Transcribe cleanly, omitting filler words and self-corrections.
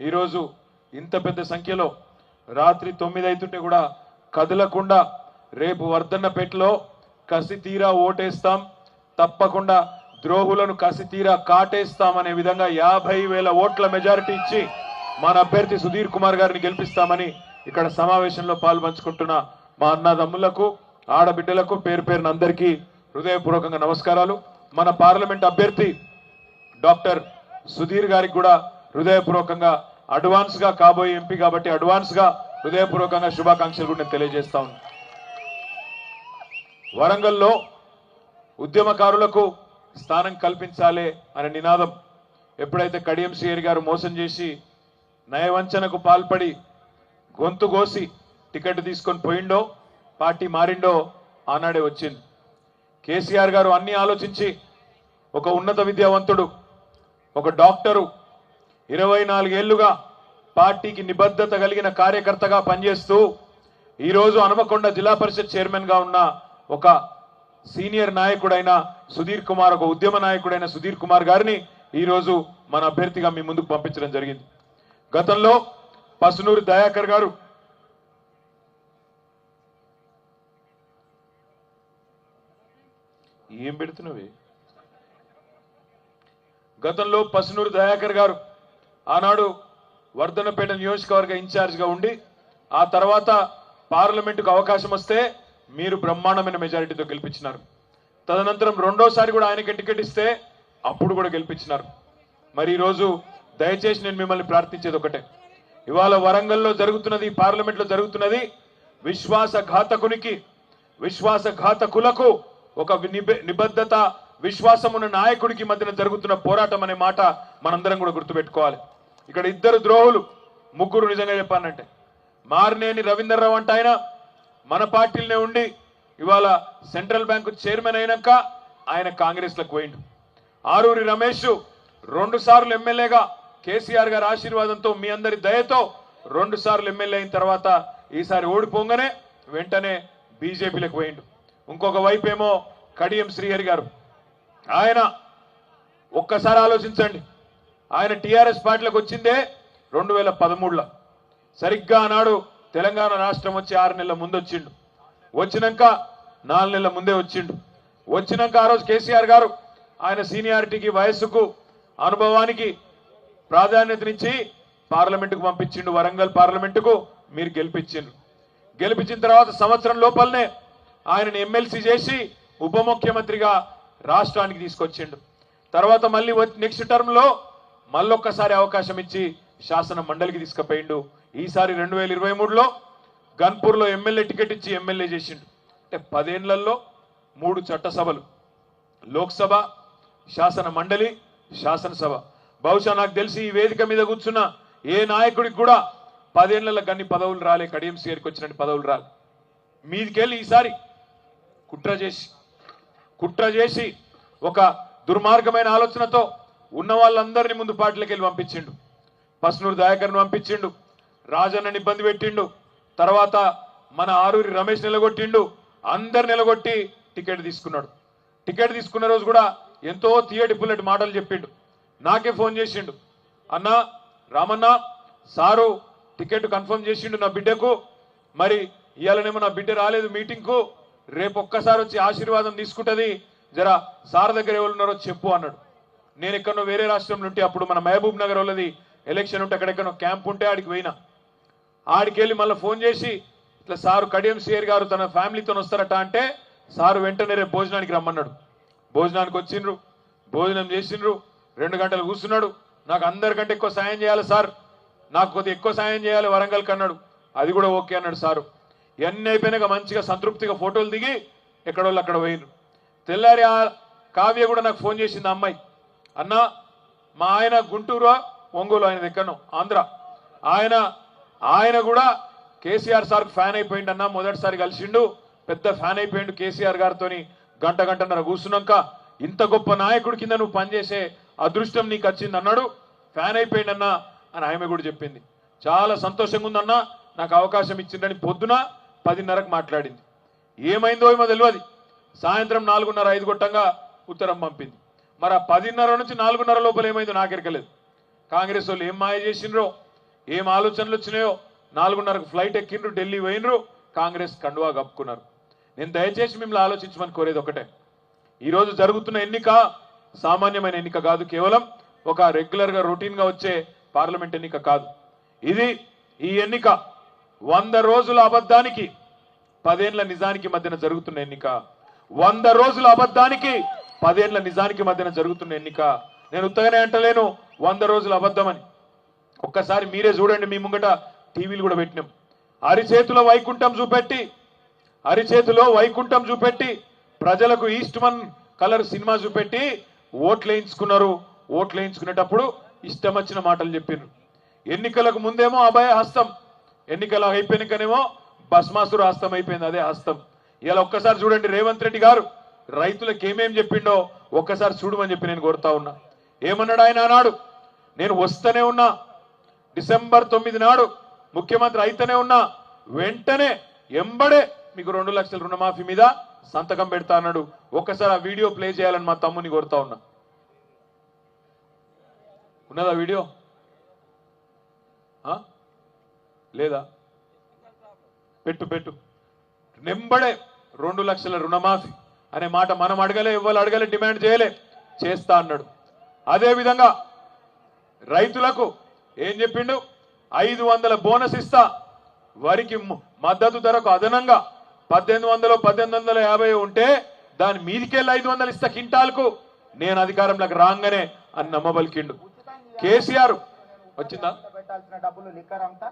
ఈరోజు ఇంత పెద్ద సంఖ్యలో రాత్రి 9 అవుతుంటే కూడా కదలకుండా రేపు వర్ధన్నపేటలో కసి తీరా ఓటేస్తాం, తప్పకుండా ద్రోహులను కసి తీరా కాటేస్తామనే విధంగా 50,000 ఓట్ల మెజారిటీ ఇచ్చి మన అభ్యర్థి సుధీర్ కుమార్ గారిని గెలిపిస్తామని ఇక్కడ సమావేశంలో పాల్పంచుకుంటున్న మా అన్నదమ్ములకు ఆడబిడ్డలకు పేరు పేరున అందరికీ హృదయపూర్వకంగా నమస్కారాలు. మన పార్లమెంట్ అభ్యర్థి డాక్టర్ సుధీర్ గారికి కూడా హృదయపూర్వకంగా అడ్వాన్స్ గా కాబోయే ఎంపీ కాబట్టి అడ్వాన్స్ గా హృదయపూర్వకంగా శుభాకాంక్షలు కూడా నేను తెలియజేస్తా ఉన్నాను. వరంగల్లో ఉద్యమకారులకు స్థానం కల్పించాలి అనే నినాదం ఎప్పుడైతే కడియం శ్రీహరి గారు మోసం చేసి నయవంచనకు పాల్పడి గొంతు కోసి టికెట్ తీసుకొని పోయిండో, పార్టీ మారిండో ఆనాడే వచ్చింది. కేసీఆర్ గారు అన్ని ఆలోచించి ఒక ఉన్నత విద్యావంతుడు, ఒక డాక్టరు, 24 ఏళ్లుగా పార్టీకి నిబద్ధత కలిగిన కార్యకర్తగా పనిచేస్తూ ఈరోజు హనుమకొండ జిల్లా పరిషత్ చైర్మన్ గా ఉన్న ఒక సీనియర్ నాయకుడైన సుధీర్ కుమార్, ఒక ఉద్యమ నాయకుడైన సుధీర్ కుమార్ గారిని ఈరోజు మన అభ్యర్థిగా మీ ముందుకు పంపించడం జరిగింది. గతంలో పసునూరి దయాకర్ గారు ఏం పెడుతున్నవి గతంలో పసునూరి దయాకర్ గారు ఆనాడు వర్ధన్నపేట నియోజకవర్గ ఇన్ఛార్జిగా ఉండి ఆ తర్వాత పార్లమెంటుకు అవకాశం వస్తే మీరు బ్రహ్మాండమైన మెజారిటీతో గెలిపించినారు. తదనంతరం రెండోసారి కూడా ఆయనకి టికెట్ ఇస్తే అప్పుడు కూడా గెలిపించినారు. మరి ఈరోజు దయచేసి నేను మిమ్మల్ని ప్రార్థించేది ఒకటే, ఇవాళ వరంగల్లో జరుగుతున్నది, పార్లమెంట్లో జరుగుతున్నది విశ్వాసఘాతకునికి, విశ్వాసఘాతకులకు ఒక నిబద్ధత, విశ్వాసం ఉన్న నాయకుడికి మధ్యన జరుగుతున్న పోరాటం అనే మాట మనందరం కూడా గుర్తుపెట్టుకోవాలి. ఇక్కడ ఇద్దరు ద్రోహులు, ముగ్గురు నిజంగా చెప్పానంటే మారినేని రవీందర్రావు అంటే ఆయన మన పార్టీలనే ఉండి ఇవాళ సెంట్రల్ బ్యాంకు చైర్మన్ అయినాక ఆయన కాంగ్రెస్ లకు పోయిండు. ఆరూరి రమేష్ 2 సార్లు ఎమ్మెల్యేగా కేసీఆర్ గారి ఆశీర్వాదంతో మీ అందరి దయతో 2 సార్లు ఎమ్మెల్యే అయిన తర్వాత ఈసారి ఓడిపోగానే వెంటనే బీజేపీలకు పోయిండు. ఇంకొక వైపు ఏమో కడియం శ్రీహరి గారు, ఆయన ఒక్కసారి ఆలోచించండి, ఆయన టీఆర్ఎస్ పార్టీలకు వచ్చిందే 2013లో, సరిగ్గా ఆనాడు తెలంగాణ రాష్ట్రం వచ్చి 6 నెలల ముందు వచ్చిండు, వచ్చినాక 4 నెలల ముందే వచ్చిండు. వచ్చినాక ఆ రోజు కేసీఆర్ గారు ఆయన సీనియారిటీకి, వయస్సుకు, అనుభవానికి ప్రాధాన్యతనిచ్చి పార్లమెంటుకు పంపించిండు. వరంగల్ పార్లమెంటుకు మీరు గెలిపించిండ్రు. గెలిపించిన తర్వాత సంవత్సరం లోపలనే ఆయనని ఎమ్మెల్సీ చేసి ఉప ముఖ్యమంత్రిగా రాష్ట్రానికి తీసుకొచ్చిండు. తర్వాత మళ్ళీ నెక్స్ట్ టర్మ్ లో మళ్ళొక్కసారి అవకాశం ఇచ్చి శాసన మండలికి తీసుకుపోయిండు. ఈసారి 2023లో గన్పూర్లో ఎమ్మెల్యే టికెట్ ఇచ్చి ఎమ్మెల్యే చేసిండు. అంటే 10 ఏళ్లలో 3 చట్టసభలు, లోక్సభ, శాసన మండలి, శాసనసభ. బహుశా నాకు తెలిసి ఈ వేదిక మీద కూర్చున్న ఏ నాయకుడికి కూడా 10 ఏళ్లలో గన్ని పదవులు రాలే, కడియం శ్రీహరికి వచ్చినట్టు పదవులు రాలే. మీదికెళ్ళి ఈసారి కుట్ర చేసి ఒక దుర్మార్గమైన ఆలోచనతో ఉన్న వాళ్ళందరినీ ముందు పార్టీలకు వెళ్ళి పంపించిండు. పసునూరు దయాకర్ను పంపించిండు, రాజన్నని ఇబ్బంది పెట్టిండు, తర్వాత మన ఆరూరి రమేష్ నిలగొట్టిండు, అందరు నిలగొట్టి టికెట్ తీసుకున్నాడు. టికెట్ తీసుకున్న రోజు కూడా ఎంతో తీయటి పుల్లటి మాటలు చెప్పిండు. నాకే ఫోన్ చేసిండు, అన్నా రామన్న సారు టికెట్ కన్ఫర్మ్ చేసిండు నా బిడ్డకు, మరి ఇవాళనేమో నా బిడ్డ రాలేదు మీటింగ్కు, రేపు ఒక్కసారి వచ్చి ఆశీర్వాదం తీసుకుంటుంది, జరా సార్ దగ్గర ఎవరు ఉన్నారో చెప్పు అన్నాడు. నేను ఎక్కడో వేరే రాష్ట్రంలో ఉంటే అప్పుడు మన మహబూబ్ నగర్ వాళ్ళది ఎలక్షన్ ఉంటే అక్కడెక్కడో క్యాంప్ ఉంటే ఆడికి పోయినా, ఆడికి వెళ్ళి మళ్ళీ ఫోన్ చేసి ఇట్లా సారు కడియం శ్రీహరి గారు తన ఫ్యామిలీతో వస్తారట అంటే సారు వెంటనే రేపు భోజనానికి రమ్మన్నాడు. భోజనానికి వచ్చిండ్రు, భోజనం చేసిండ్రు, 2 గంటలు కూర్చున్నాడు. నాకు అందరికంటే ఎక్కువ సాయం చేయాలి సార్, నాకు కొద్దిగా ఎక్కువ సాయం చేయాలి వరంగల్ కన్నాడు. అది కూడా ఓకే అన్నాడు సారు. ఇవన్నీ అయిపోయినాక మంచిగా సంతృప్తిగా ఫోటోలు దిగి ఎక్కడోళ్ళు అక్కడ పోయినరు. తెల్లారి కావ్య కూడా నాకు ఫోన్ చేసింది, అమ్మాయి, అన్న మా ఆయన గుంటూరు ఒంగోలు, ఆయన ఎక్కడో ఆంధ్ర, ఆయన కూడా కేసీఆర్ సార్ ఫ్యాన్ అయిపోయిండు అన్న, మొదటిసారి కలిసిండు, పెద్ద ఫ్యాన్ అయిపోయిండు కేసీఆర్ గారితో, గంటన్నర కూర్చున్నాక ఇంత గొప్ప నాయకుడి కింద నువ్వు పనిచేసే అదృష్టం నీకు వచ్చింది అన్నాడు, ఫ్యాన్ అయిపోయిండన్న అని ఆమె కూడా చెప్పింది. చాలా సంతోషంగా ఉందన్న, నాకు అవకాశం ఇచ్చిందని పొద్దున 10:30కు మాట్లాడింది. ఏమైందో ఏమో తెలియదు, సాయంత్రం 4:30, 5 గొట్టంగా ఉత్తరం పంపింది. మరి ఆ 10:30 నుంచి 4:30 లోపల ఏమైందో నాకెరకలేదు. కాంగ్రెస్ వాళ్ళు ఏం మాయ చేసిండ్రో, ఏం ఆలోచనలు వచ్చినాయో 4:30కు ఫ్లైట్ ఎక్కిండ్రు, ఢిల్లీ పోయినరు, కాంగ్రెస్ కండువా కప్పుకున్నారు. నేను దయచేసి మిమ్మల్ని ఆలోచించమని కోరేది ఒకటే, ఈరోజు జరుగుతున్న ఎన్నిక సామాన్యమైన ఎన్నిక కాదు, కేవలం ఒక రెగ్యులర్గా రొటీన్గా వచ్చే పార్లమెంట్ ఎన్నిక కాదు. ఈ ఎన్నిక 100 రోజుల అబద్ధానికి 10 ఏళ్ల నిజానికి మధ్యన జరుగుతున్న ఎన్నిక. 100 రోజుల అబద్ధానికి 10 ఏళ్ల నిజానికి మధ్యన జరుగుతున్న ఎన్నిక. నేను ఉత్తగానే అంటలేను 100 రోజుల అబద్ధమని. ఒక్కసారి మీరే చూడండి, మీ ముంగట టీవీలు కూడా పెట్టినాం. అరిచేతిలో వైకుంఠం చూపెట్టి ప్రజలకు ఈస్ట్మన్ కలర్ సినిమా చూపెట్టి ఓట్లు వేయించుకున్నారు. ఓట్లు వేయించుకునేటప్పుడు ఇష్టం వచ్చిన మాటలు చెప్పారు. ఎన్నికలకు ముందేమో అభయ హస్తం, ఎన్నికలు అయిపోయినాకనేమో భస్మాసుర హస్తం అయిపోయింది అదే హస్తం. ఇలా ఒక్కసారి చూడండి, రేవంత్ రెడ్డి గారు రైతులకు ఏమేం చెప్పిండో ఒక్కసారి చూడమని చెప్పి నేను కోరుతా ఉన్నా. ఏమన్నాడు ఆయన ఆనాడు? నేను వస్తూనే ఉన్నా, డిసెంబర్ 9 నాడు ముఖ్యమంత్రి అయితేనే ఉన్నా, వెంటనే ఎంబడే మీకు 2 లక్షల రుణమాఫీ మీద సంతకం పెడతా అన్నాడు. ఒక్కసారి ఆ వీడియో ప్లే చేయాలని మా తమ్ముని కోరుతా ఉన్నా. ఉన్నదా వీడియో? లేదా? పెట్టు. నెంబడే 2 లక్షల రుణమాఫీ అనే మాట మనం అడగలే, ఇవ్వాలి అడగలే, డిమాండ్ చేయలే, చేస్తా అన్నాడు. అదేవిధంగా రైతులకు ఏం చెప్పిండు? 500 బోనస్ ఇస్తా, వరికి మద్దతు ధరకు అదనంగా 1850 ఉంటే దాని మీదికెళ్ళి 500 ఇస్తా కింటాల్కు, నేను అధికారంలోకి రాగానే అని నమ్మబలికిండు. కేసీఆర్ వచ్చిందా? పెట్టాల్సిన డబ్బులు లిక్కర్ అంతా